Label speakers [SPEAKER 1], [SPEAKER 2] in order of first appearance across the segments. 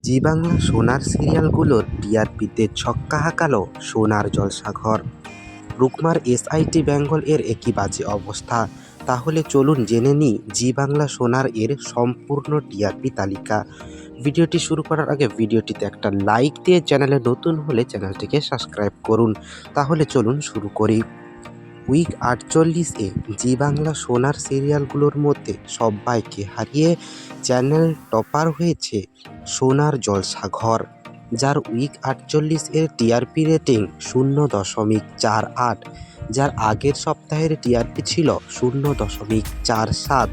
[SPEAKER 1] জি বাংলা সোনার সিরিয়ালগুলোর টিআরপিতে ছক্কা হাঁকালো সোনার জলসাঘর। রুকমার এসআইটি বেঙ্গল এর একই বাজে অবস্থা। তাহলে চলুন জেনে নিই জি বাংলা সোনার এর সম্পূর্ণ টিআরপি তালিকা। ভিডিওটি শুরু করার আগে ভিডিওটিতে একটা লাইক দিয়ে চ্যানেলে নতুন হলে চ্যানেলটিকে সাবস্ক্রাইব করুন। তাহলে চলুন শুরু করি। উইক 48-এ জি বাংলা সোনার সিরিয়ালগুলোর মধ্যে সব্বাইকে হারিয়ে চ্যানেল টপার হয়েছে সোনার জলসাঘর, যার উইক 48-এর টিআরপি রেটিং 0.48, যার আগের সপ্তাহের টিআরপি ছিল 0.47।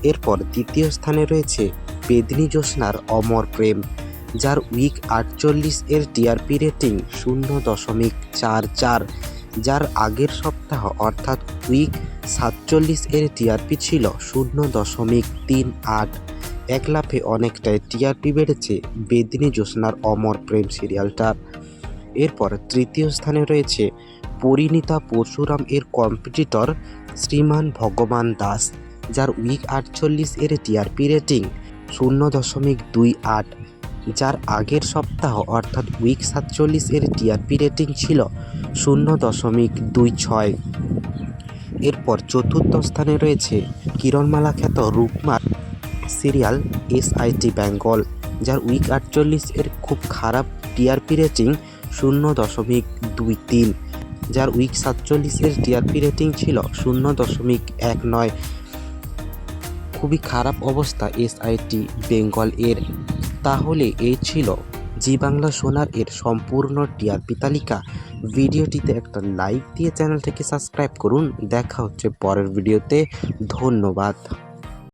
[SPEAKER 1] এরপর দ্বিতীয় স্থানে রয়েছে বেদনী জ্যোৎস্নার অমর প্রেম, যার উইক 48-এর টিআরপি রেটিং 0.44, যার আগের সপ্তাহ অর্থাৎ উইক 47-এর টিআরপি ছিল 0.38। এক লাফে অনেকটাই টিআরপি বেড়েছে বেদনী জ্যোৎস্নার অমর প্রেম সিরিয়ালটার। এরপর তৃতীয় স্থানে রয়েছে পরিণীতা পরশুরাম এর কম্পিটিটর শ্রীমান ভগবান দাস, যার উইক 48-এর টিআরপি রেটিং 0.28, যার আগের সপ্তাহ অর্থাৎ উইক 47-এর টিআরপি রেটিং ছিল 0.26। এরপর চতুর্থ স্থানে রয়েছে কিরণমালা খ্যাত রুকমার সিরিয়াল এসআইটি বেঙ্গল, যার উইক 48-এর খুব খারাপ টিআরপি রেটিং 0.23, যার উইক 47-এর টিআরপি রেটিং ছিল 0.19। খুবই খারাপ অবস্থা এসআইটি বেঙ্গল এর। তাহলে এই ছিল জি বাংলা সোনার এর সম্পূর্ণ টিআরপি তালিকা। ভিডিওটিতে একটা লাইক দিয়ে চ্যানেলটিকে সাবস্ক্রাইব করুন। দেখা হচ্ছে পরের ভিডিওতে। ধন্যবাদ।